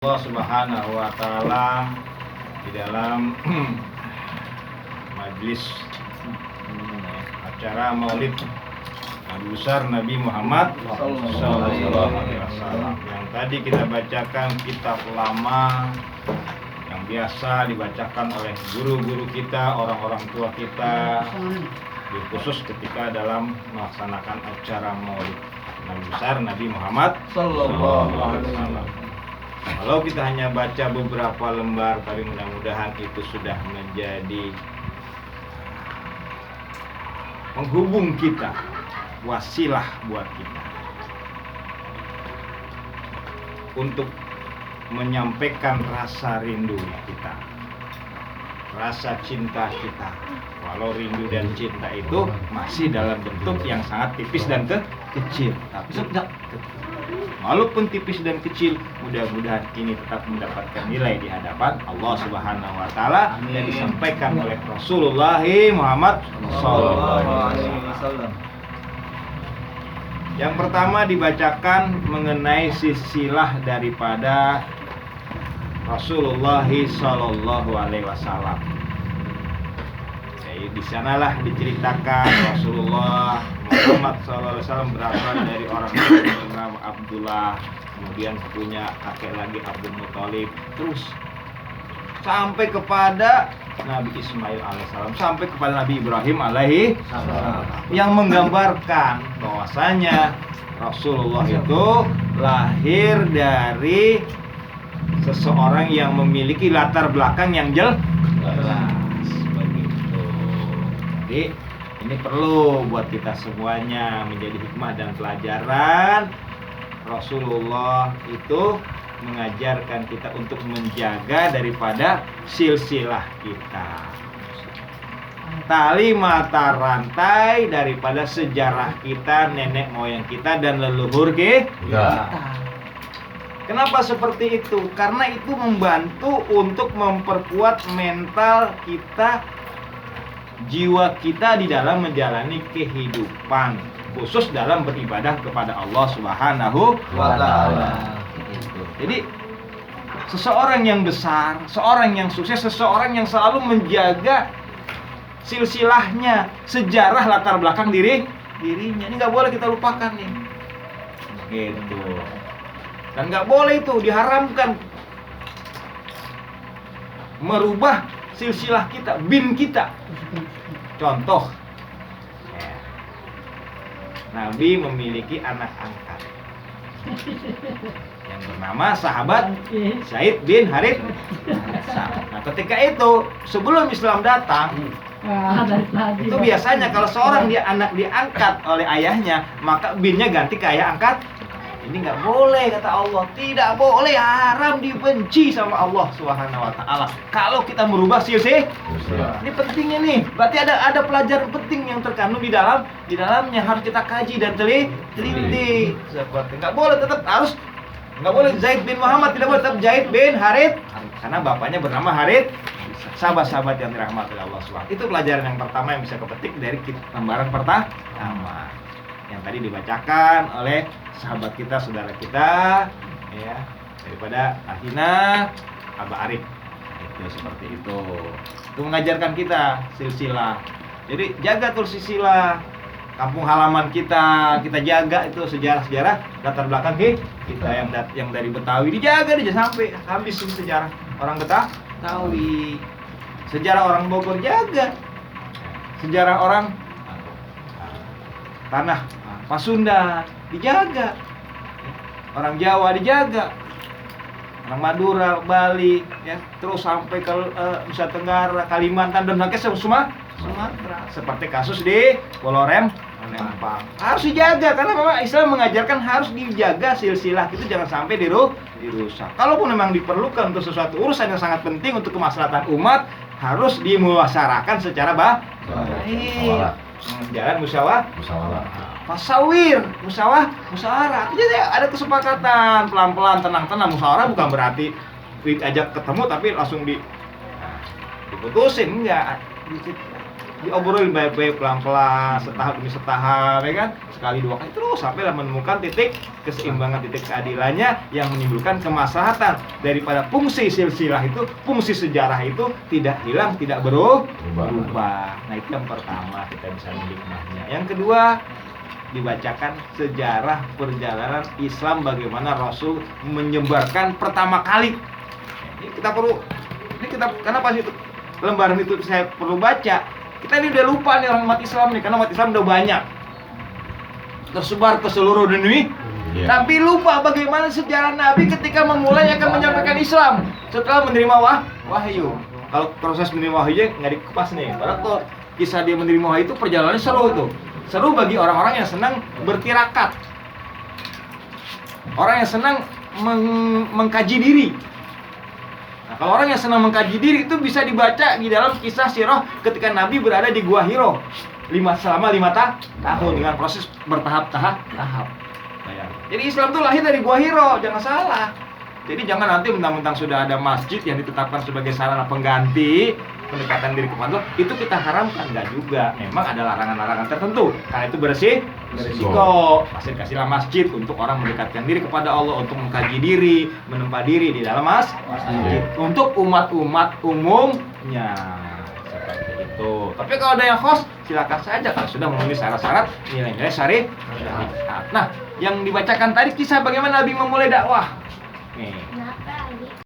Allah Subhanahu wa taala di dalam majlis acara Maulid Nabi besar Nabi Muhammad sallallahu alaihi wasallam. Yang tadi kita bacakan kitab lama yang biasa dibacakan oleh guru-guru kita, orang-orang tua kita, khusus ketika dalam melaksanakan acara Maulid Nabi besar Nabi Muhammad sallallahu alaihi wasallam. Kalau kita hanya baca beberapa lembar, tapi mudah-mudahan itu sudah menjadi penghubung kita, wasilah buat kita untuk menyampaikan rasa rindu kita, rasa cinta kita. Walau rindu dan cinta itu masih dalam bentuk yang sangat tipis dan kecil, tapi walaupun tipis dan kecil, mudah-mudahan ini tetap mendapatkan nilai di hadapan Allah Subhanahu wa taala yang disampaikan oleh Rasulullah Muhammad sallallahu alaihi wasallam. Yang pertama dibacakan mengenai silsilah daripada Rasulullah sallallahu alaihi wasallam. Di sanalah diceritakan Rasulullah Muhammad SAW berasal dari orang tua bernama Abdullah, kemudian punya kakek lagi Abdul Muthalib, terus sampai kepada Nabi Ismail alaihissalam, sampai kepada Nabi Ibrahim alaihissalam, yang menggambarkan bahwasanya Rasulullah itu lahir dari seseorang yang memiliki latar belakang yang jelas. Jadi ini perlu buat kita semuanya menjadi hikmah dan pelajaran. Rasulullah itu mengajarkan kita untuk menjaga daripada silsilah kita, tali mata rantai daripada sejarah kita, nenek moyang kita dan leluhur kita. Kenapa seperti itu? Karena itu membantu untuk memperkuat mental kita, jiwa kita di dalam menjalani kehidupan, khusus dalam beribadah kepada Allah Subhanahu wa taala. Jadi seseorang yang besar, seorang yang sukses, seseorang yang selalu menjaga silsilahnya, sejarah latar belakang dirinya. Ini nggak boleh kita lupakan nih. Gitu. Dan nggak boleh itu, diharamkan merubah silsilah kita, bin kita. Contoh, Nabi memiliki anak angkat yang bernama sahabat Zaid bin Harith. Nah, ketika itu sebelum Islam datang, itu biasanya kalau seorang dia anak diangkat oleh ayahnya, maka binnya ganti ke ayah angkat. Ini nggak boleh, kata Allah, tidak boleh, haram, dibenci sama Allah Subhanahu wa taala. Kalau kita merubah silsilah, ini pentingnya nih. Berarti ada pelajaran penting yang terkandung di dalamnya, harus kita kaji dan teliti. Seperti nggak boleh, tetap harus nggak boleh Zaid bin Muhammad, tidak boleh, tetap Zaid bin Harith, karena bapaknya bernama Harith. Sahabat-sahabat yang dirahmati Allah Subhanahu. Itu pelajaran yang pertama yang bisa kepetik dari lembaran pertama yang tadi dibacakan oleh sahabat kita, saudara kita, ya, daripada Ahina Aba Arif. Itu seperti itu. Itu mengajarkan kita silsilah. Jadi jaga tuh silsilah. Kampung halaman kita jaga itu sejarah-sejarah latar belakang kita yang dari Betawi dijaga sampai habis sejarah orang Betawi. Sejarah orang Bogor jaga. Sejarah orang tanah Pasundan dijaga, orang Jawa dijaga, orang Madura, Bali, ya, terus sampai ke Nusa Tenggara, Kalimantan dan sampai Sumatera. Seperti kasus di Pulau Rempang, harus dijaga karena memang Islam mengajarkan harus dijaga silsilah itu, jangan sampai dirusak. Kalaupun memang diperlukan untuk sesuatu urusan yang sangat penting untuk kemaslahatan umat, harus dimuasyarahkan secara baik. Jalan musyawarah. Fasawir, musyawarah. Jadi ada kesepakatan, pelan-pelan, tenang-tenang. Musyawarah bukan berarti ajak ketemu tapi langsung diputusin, enggak. diobrolin baik-baik pelan-pelan, setahap demi setahap, ya kan? Sekali dua kali terus sampai menemukan titik keseimbangan, titik keadilannya yang menimbulkan kemaslahatan daripada fungsi silsilah itu, fungsi sejarah itu tidak hilang, tidak berubah. Nah itu yang pertama kita bisa menikmatinya. Yang kedua, dibacakan sejarah perjalanan Islam bagaimana Rasul menyebarkan pertama kali. Ini kita karena pas itu lembaran itu saya perlu baca. Kita ini udah lupa nih orang umat Islam nih, karena umat Islam udah banyak tersebar ke seluruh dunia. Tapi lupa bagaimana sejarah Nabi ketika memulai akan menyampaikan Islam setelah menerima wahyu. Kalau proses menerima wahyu nggak dikupas nih. Padahal kalau kisah dia menerima wahyu itu perjalanannya seru tuh. Seru bagi orang-orang yang senang bertirakat, orang yang senang mengkaji diri. Nah, kalau orang yang senang mengkaji diri itu bisa dibaca di dalam kisah sirah ketika Nabi berada di Gua Hiro selama 5 tahun dengan proses bertahap-tahap. Jadi Islam itu lahir dari Gua Hiro, jangan salah. Jadi jangan nanti mentang-mentang sudah ada masjid yang ditetapkan sebagai sarana pengganti pendekatan diri kepada Allah, itu kita haramkan, enggak juga. Memang ada larangan-larangan tertentu. Karena itu beresiko. Masih kasihlah masjid untuk orang mendekatkan diri kepada Allah, untuk mengkaji diri, menempa diri di dalam masjid. Untuk umat-umat umumnya seperti itu. Tapi kalau ada yang host, silakan saja kalau sudah memenuhi syarat-syarat nilai-nilai syariat. Nah, yang dibacakan tadi kisah bagaimana Nabi memulai dakwah. Nih,